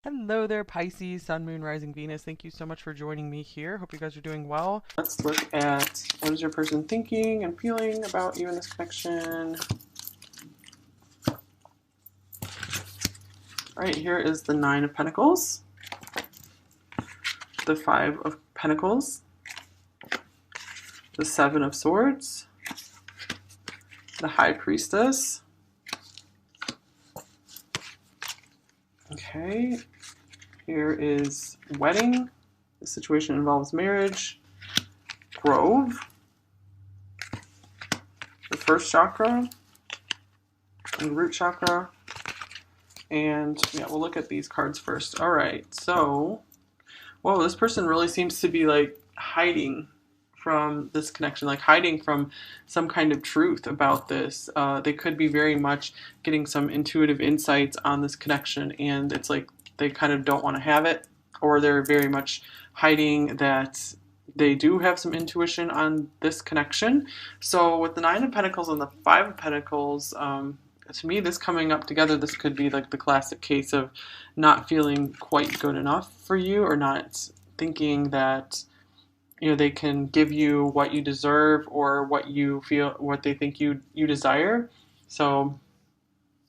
Hello there, Pisces, Sun, Moon, Rising, Venus. Thank you so much for joining me here. Hope you guys are doing well. Let's look at what is your person thinking and feeling about you in this connection. All right, here is the Nine of Pentacles, the Five of Pentacles, the Seven of Swords, the High Priestess. Okay, here is Wedding. The situation involves marriage. Grove, the first chakra, and root chakra. And yeah, we'll look at these cards first. All right, so, whoa, this person really seems to be like hiding from this connection, like hiding from some kind of truth about this. They could be very much getting some intuitive insights on this connection, and it's like they kind of don't want to have it, or they're very much hiding that they do have some intuition on this connection. So with the Nine of Pentacles and the Five of Pentacles, to me, this coming up together, this could be like the classic case of not feeling quite good enough for you, or not thinking that they can give you what you deserve or what you feel, what they think you desire. So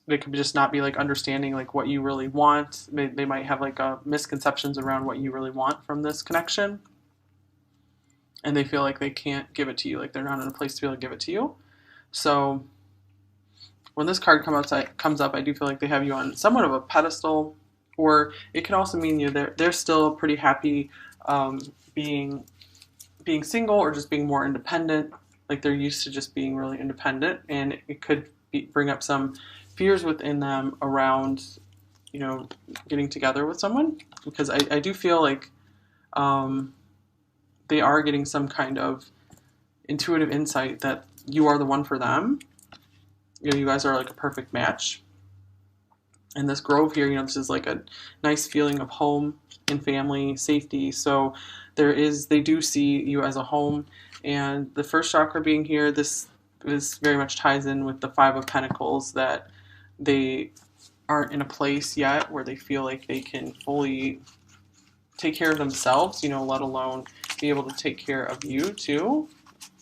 they could just not be like understanding like what you really want. They might have like misconceptions around what you really want from this connection, and they feel like they can't give it to you, like they're not in a place to be able to give it to you. So when this card comes up, I do feel like they have you on somewhat of a pedestal, or it can also mean they're still pretty happy being single, or just being more independent. Like they're used to just being really independent, and it could bring up some fears within them around getting together with someone, because I do feel like they are getting some kind of intuitive insight that you are the one for them. You guys are like a perfect match. And this grove here, this is like a nice feeling of home and family, safety. So they do see you as a home. And the first chakra being here, this very much ties in with the Five of Pentacles, that they aren't in a place yet where they feel like they can fully take care of themselves, let alone be able to take care of you too,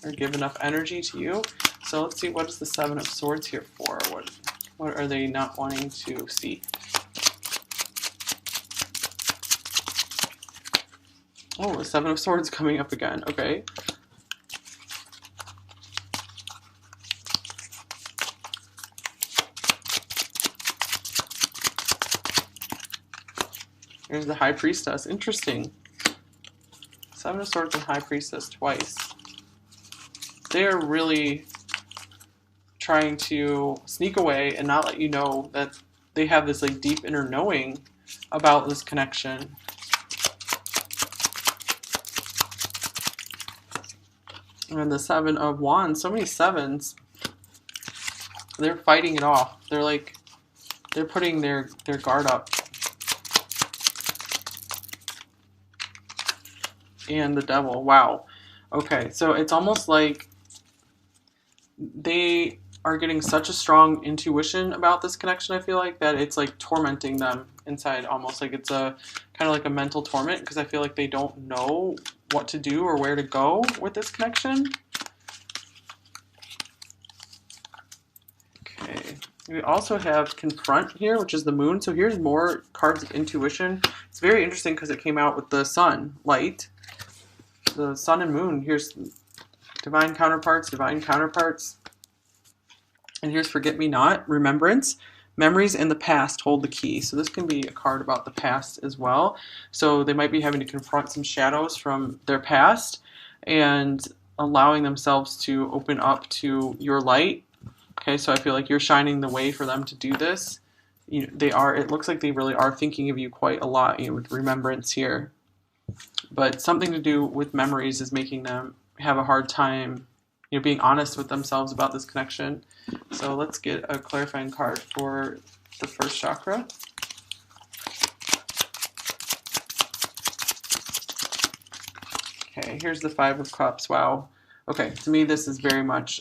or give enough energy to you. So let's see, what is the Seven of Swords here for? What are they not wanting to see? Oh, the Seven of Swords coming up again. Okay. There's the High Priestess. Interesting. Seven of Swords and High Priestess twice. They are really trying to sneak away and not let you know that they have this like deep inner knowing about this connection. And the Seven of Wands, so many sevens, they're fighting it off. They're putting their guard up. And the Devil, wow. Okay, so it's almost like they are getting such a strong intuition about this connection, I feel like, that it's like tormenting them inside, almost like it's a kind of like a mental torment, because I feel like they don't know what to do or where to go with this connection. Okay, we also have Confront here, which is the Moon. So here's more cards of intuition. It's very interesting because it came out with the Sun, light, the Sun and Moon. Here's divine counterparts. And here's Forget Me Not, remembrance. Memories in the past hold the key. So this can be a card about the past as well. So they might be having to confront some shadows from their past and allowing themselves to open up to your light. Okay, so I feel like you're shining the way for them to do this. It looks like they really are thinking of you quite a lot, with remembrance here. But something to do with memories is making them have a hard time being honest with themselves about this connection. So let's get a clarifying card for the first chakra. Okay, here's the Five of Cups. Wow. Okay, to me this is very much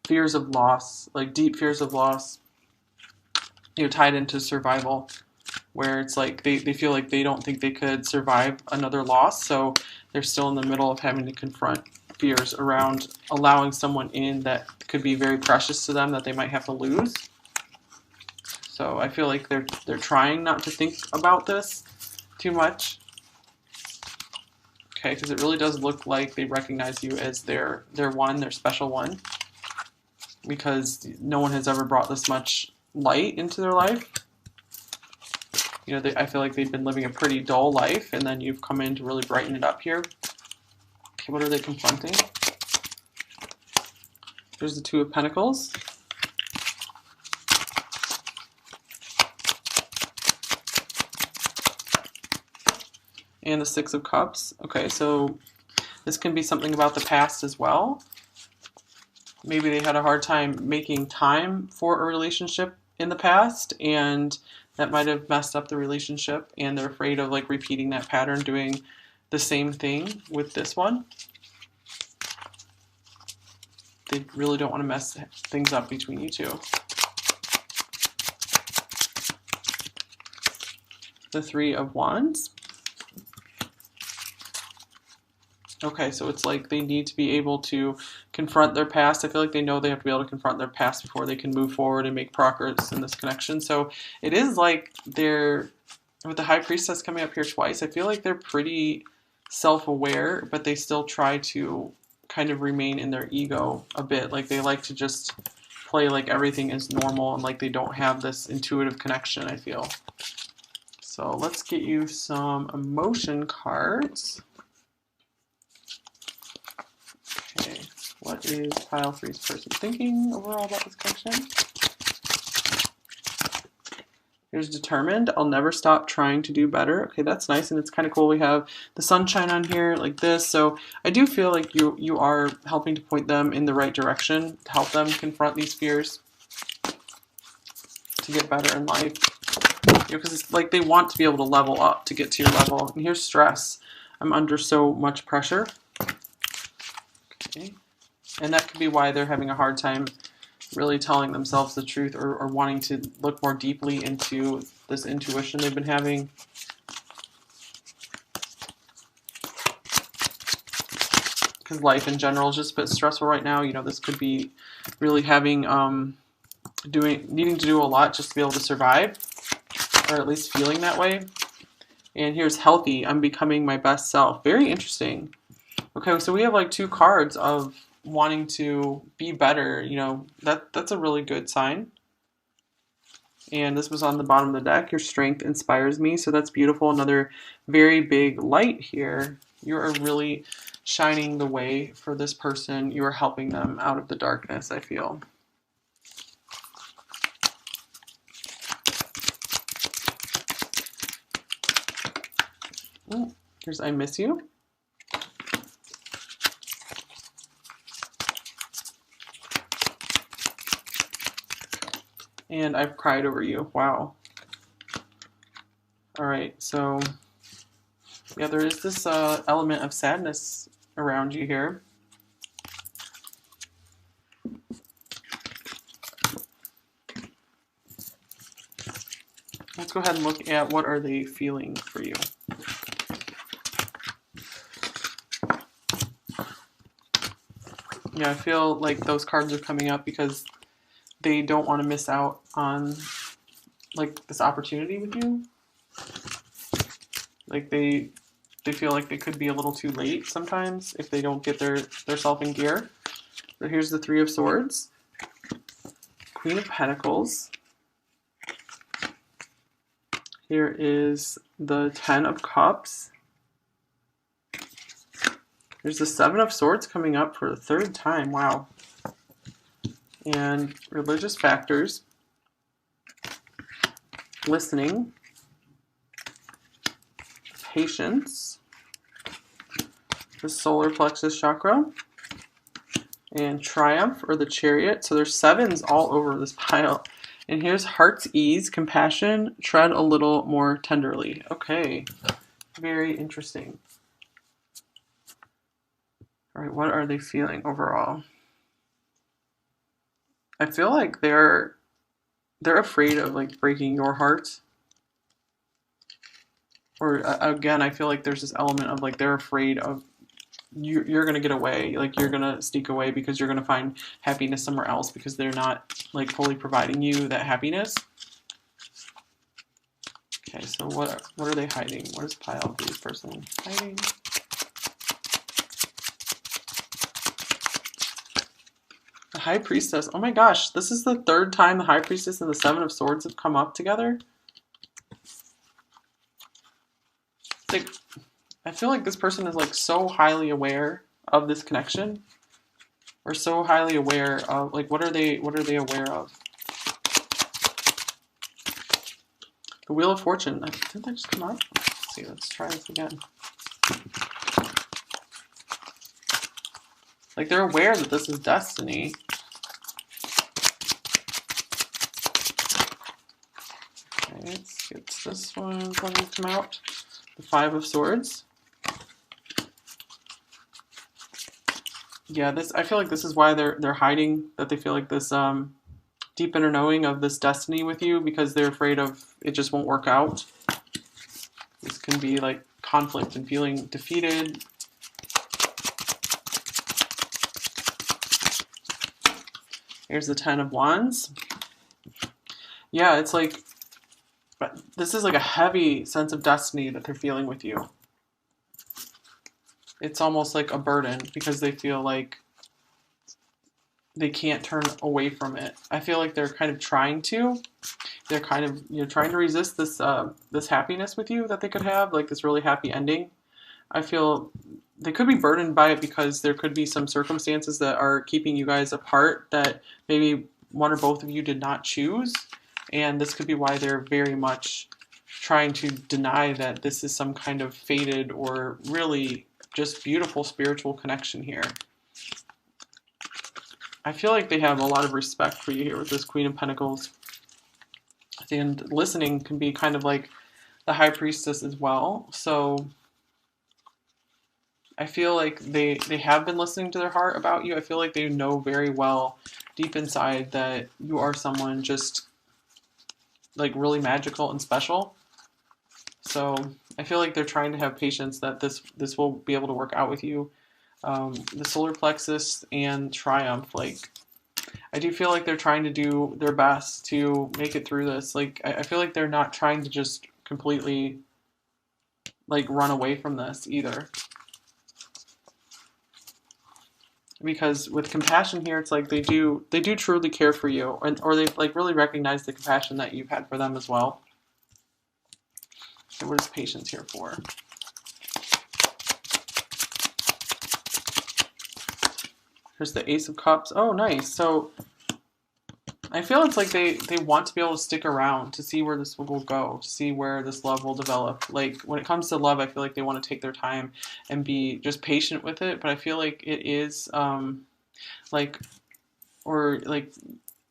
fears of loss, like deep fears of loss, tied into survival. where it's like they feel like they don't think they could survive another loss, so they're still in the middle of having to confront fears around allowing someone in that could be very precious to them that they might have to lose. So I feel like they're trying not to think about this too much. Okay, because it really does look like they recognize you as their one, their special one, because no one has ever brought this much light into their life. You know, I feel like they've been living a pretty dull life, and then you've come in to really brighten it up here. Okay, what are they confronting? There's the Two of Pentacles. And the Six of Cups. Okay, so this can be something about the past as well. Maybe they had a hard time making time for a relationship in the past, and that might have messed up the relationship, and they're afraid of like repeating that pattern, doing the same thing with this one. They really don't want to mess things up between you two. The Three of Wands. Okay, so it's like they need to be able to confront their past. I feel like they know they have to be able to confront their past before they can move forward and make progress in this connection. So it is like they're, with the High Priestess coming up here twice, I feel like they're pretty self-aware, but they still try to kind of remain in their ego a bit. Like they like to just play like everything is normal and like they don't have this intuitive connection, I feel. So let's get you some emotion cards. Okay, what is pile three's person thinking overall about this connection? Here's determined. I'll never stop trying to do better. Okay, that's nice, and it's kind of cool. We have the sunshine on here like this. So I do feel like you are helping to point them in the right direction, to help them confront these fears, to get better in life. You know, because it's like they want to be able to level up to get to your level. And here's stress. I'm under so much pressure. Okay. And that could be why they're having a hard time really telling themselves the truth, or wanting to look more deeply into this intuition they've been having. Because life in general is just a bit stressful right now. You know, this could be really having, needing to do a lot just to be able to survive, or at least feeling that way. And here's healthy. I'm becoming my best self. Very interesting. Okay, so we have like two cards of wanting to be better. You know, that's a really good sign. And this was on the bottom of the deck. Your strength inspires me. So that's beautiful. Another very big light here. You are really shining the way for this person. You are helping them out of the darkness, I feel. Oh, here's I miss you. And I've cried over you. Wow. All right, so yeah, there is this element of sadness around you here. Let's go ahead and look at what are they feeling for you. Yeah, I feel like those cards are coming up because they don't want to miss out on like this opportunity with you. Like they feel like they could be a little too late sometimes if they don't get their self in gear. So here's the Three of Swords, Queen of Pentacles. Here is the Ten of Cups. There's the Seven of Swords coming up for the third time. Wow. And religious factors, listening, patience, the solar plexus chakra, and triumph, or the Chariot. So there's sevens all over this pile. And here's heart's ease, compassion, tread a little more tenderly. Okay, very interesting. All right, what are they feeling overall? I feel like they're afraid of like breaking your heart. or again, I feel like there's this element of like they're afraid of you're going to get away, like you're going to sneak away because you're going to find happiness somewhere else because they're not like fully providing you that happiness. Okay, so what are they hiding? What is pile for this person hiding? The High Priestess. Oh my gosh, this is the third time the High Priestess and the Seven of Swords have come up together. Like, I feel like this person is like so highly aware of this connection, or so highly aware of like what are they aware of? The Wheel of Fortune. Didn't that just come up? Let's see. Let's try this again. Like they're aware that this is destiny. Okay, let's get this one. Let me come out. The Five of Swords. Yeah, this. I feel like this is why they're hiding. That they feel like this deep inner knowing of this destiny with you because they're afraid of it just won't work out. This can be like conflict and feeling defeated. Here's the Ten of Wands. Yeah, it's like, but this is like a heavy sense of destiny that they're feeling with you. It's almost like a burden because they feel like they can't turn away from it. I feel like they're kind of trying to. They're kind of trying to resist this this happiness with you that they could have, like this really happy ending. I feel they could be burdened by it because there could be some circumstances that are keeping you guys apart that maybe one or both of you did not choose, and this could be why they're very much trying to deny that this is some kind of fated or really just beautiful spiritual connection here. I feel like they have a lot of respect for you here with this Queen of Pentacles. And listening can be kind of like the High Priestess as well. So I feel like they have been listening to their heart about you. I feel like they know very well deep inside that you are someone just like really magical and special. So I feel like they're trying to have patience that this will be able to work out with you. The solar plexus and triumph, like I do feel like they're trying to do their best to make it through this. Like I feel like they're not trying to just completely like run away from this either. Because with compassion here, it's like they do truly care for you, or they like really recognize the compassion that you've had for them as well. So what is patience here for? Here's the Ace of Cups. Oh, nice. So I feel it's like they want to be able to stick around to see where this will go, to see where this love will develop. Like when it comes to love, I feel like they want to take their time and be just patient with it. But I feel like it is like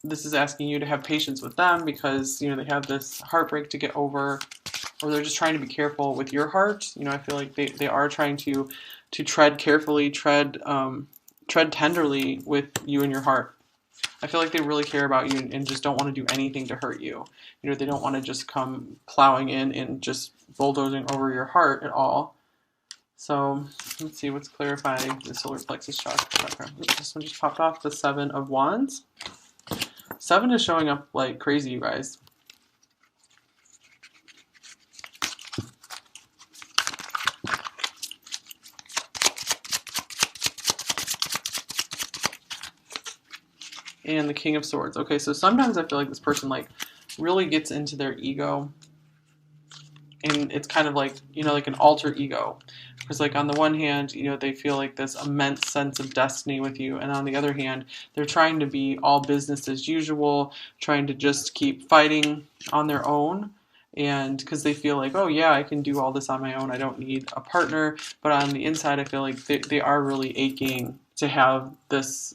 this is asking you to have patience with them because they have this heartbreak to get over, or they're just trying to be careful with your heart. I feel like they are trying to tread carefully, tread tenderly with you and your heart. I feel like they really care about you and just don't want to do anything to hurt you. They don't want to just come plowing in and just bulldozing over your heart at all. So let's see what's clarifying the solar plexus chakra. This one just popped off, the Seven of Wands. 7 is showing up like crazy, you guys. And the King of Swords. Okay, so sometimes I feel like this person like really gets into their ego, and it's kind of like like an alter ego, because like on the one hand they feel like this immense sense of destiny with you, and on the other hand they're trying to be all business as usual, trying to just keep fighting on their own, and because they feel like, oh yeah, I can do all this on my own, I don't need a partner. But on the inside I feel like they are really aching to have this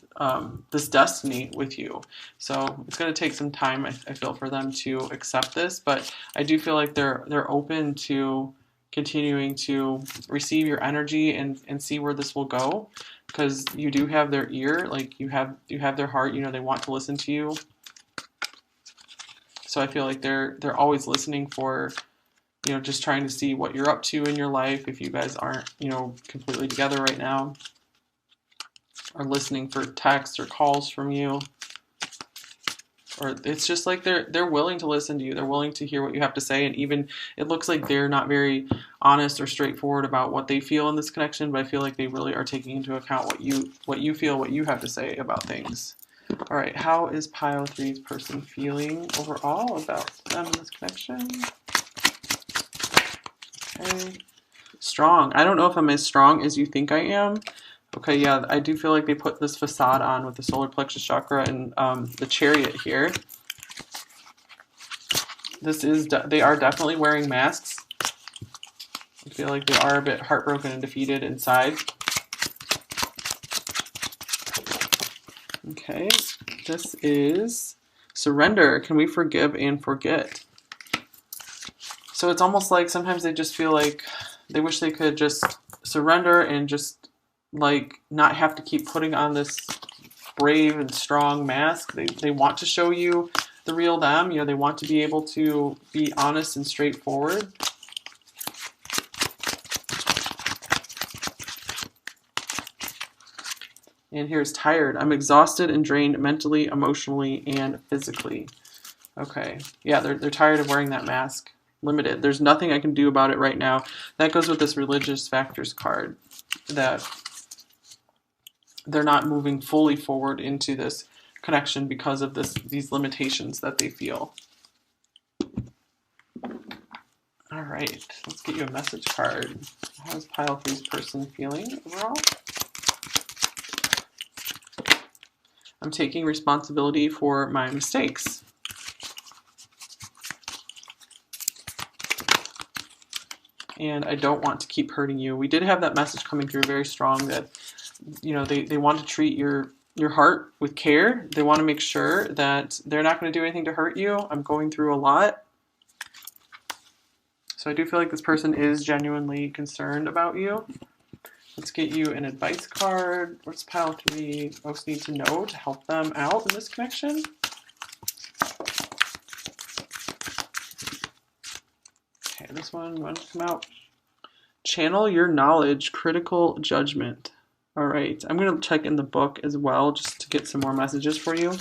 this destiny with you. So it's going to take some time, I feel, for them to accept this, but I do feel like they're open to continuing to receive your energy and see where this will go, because you do have their ear, like you have their heart. They want to listen to you. So I feel like they're always listening for you know, just trying to see what you're up to in your life if you guys aren't, you know, completely together right now, or listening for texts or calls from you. Or it's just like they're willing to listen to you. They're willing to hear what you have to say, and even it looks like they're not very honest or straightforward about what they feel in this connection, but I feel like they really are taking into account what you feel, what you have to say about things. All right, how is Pile 3's person feeling overall about them in this connection? Okay. Strong. I don't know if I'm as strong as you think I am. Okay, yeah, I do feel like they put this facade on with the solar plexus chakra and the Chariot here. They are definitely wearing masks. I feel like they are a bit heartbroken and defeated inside. Okay, this is surrender. Can we forgive and forget? So it's almost like sometimes they just feel like they wish they could just surrender and just like not have to keep putting on this brave and strong mask. They want to show you the real them. You know, they want to be able to be honest and straightforward. And here's tired. I'm exhausted and drained mentally, emotionally, and physically. Okay. Yeah, they're tired of wearing that mask. Limited. There's nothing I can do about it right now. That goes with this religious factors card, that they're not moving fully forward into this connection because of these limitations that they feel. All right, let's get you a message card. How's Pile 3's person feeling overall? I'm taking responsibility for my mistakes. And I don't want to keep hurting you. We did have that message coming through very strong that, you know, they want to treat your heart with care. They want to make sure that they're not going to do anything to hurt you. I'm going through a lot. So I do feel like this person is genuinely concerned about you. Let's get you an advice card. What's Pile 3 most need to know to help them out in this connection? Okay, this one wants to come out. Channel your knowledge, critical judgment. All right, I'm going to check in the book as well just to get some more messages for you.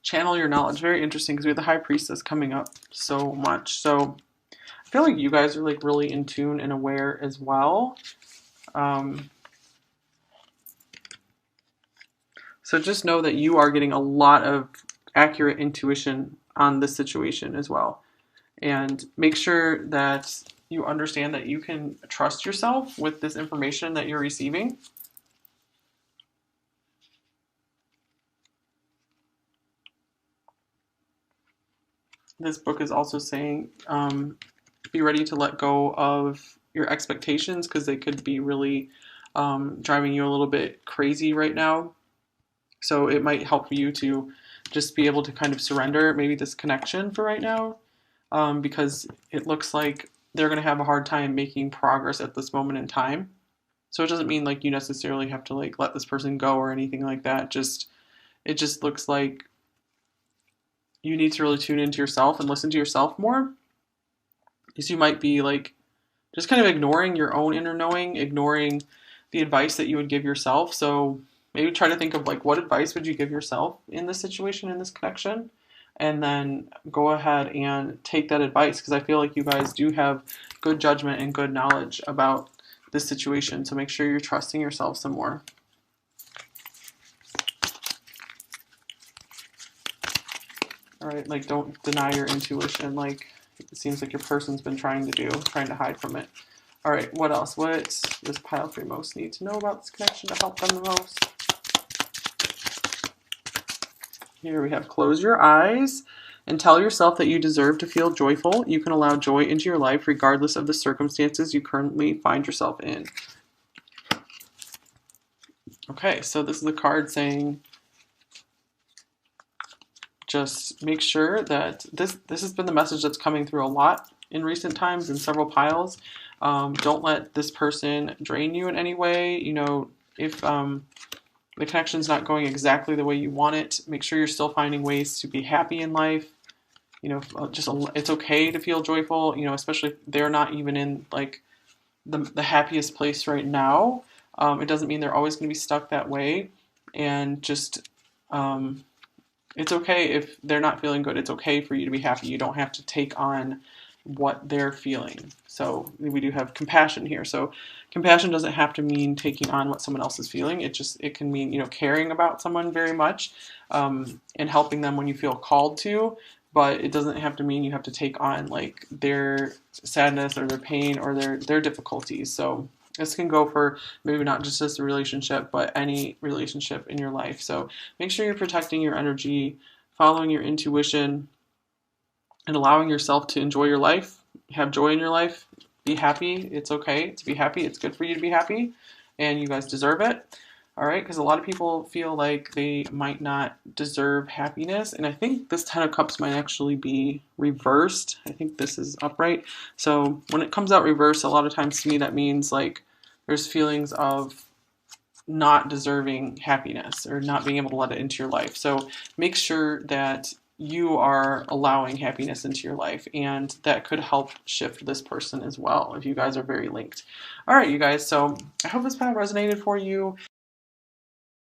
Channel your knowledge. Very interesting because we have the High Priestess coming up so much. So I feel like you guys are like really in tune and aware as well. So just know that you are getting a lot of accurate intuition on this situation as well. And make sure that you understand that you can trust yourself with this information that you're receiving. This book is also saying be ready to let go of your expectations because they could be really driving you a little bit crazy right now. So it might help you to just be able to kind of surrender maybe this connection for right now, because it looks like they're going to have a hard time making progress at this moment in time. So it doesn't mean like you necessarily have to like let this person go or anything like that. It just looks like you need to really tune into yourself and listen to yourself more, because you might be like just kind of ignoring your own inner knowing, ignoring the advice that you would give yourself. So maybe try to think of like, what advice would you give yourself in this situation, in this connection? And then go ahead and take that advice, because I feel like you guys do have good judgment and good knowledge about this situation. So make sure you're trusting yourself some more. All right, like don't deny your intuition like it seems like your person's been trying to hide from it. All right, what else? What does Pile 3 most need to know about this connection to help them the most? Here we have close your eyes and tell yourself that you deserve to feel joyful. You can allow joy into your life regardless of the circumstances you currently find yourself in. Okay, so this is a card saying just make sure that this has been the message that's coming through a lot in recent times in several piles. Don't let this person drain you in any way. You know, if the connection's not going exactly the way you want it, make sure you're still finding ways to be happy in life. you know, just it's okay to feel joyful, you know, especially if they're not even in like the happiest place right now. It doesn't mean they're always going to be stuck that way. And just, it's okay if they're not feeling good. It's okay for you to be happy. You don't have to take on what they're feeling. So we do have compassion here. So compassion doesn't have to mean taking on what someone else is feeling. It can mean, you know, caring about someone very much, and helping them when you feel called to. But it doesn't have to mean you have to take on like their sadness or their pain or their difficulties. So this can go for maybe not just this relationship, but any relationship in your life. So make sure you're protecting your energy, following your intuition, and allowing yourself to enjoy your life, have joy in your life, be happy. It's okay to be happy. It's good for you to be happy, and you guys deserve it. All right, because a lot of people feel like they might not deserve happiness, and I think this Ten of Cups might actually be reversed. I think this is upright. So when it comes out reversed, a lot of times to me that means like there's feelings of not deserving happiness or not being able to let it into your life. So make sure that you are allowing happiness into your life, and that could help shift this person as well if you guys are very linked. All right, you guys, so I hope this path resonated for you.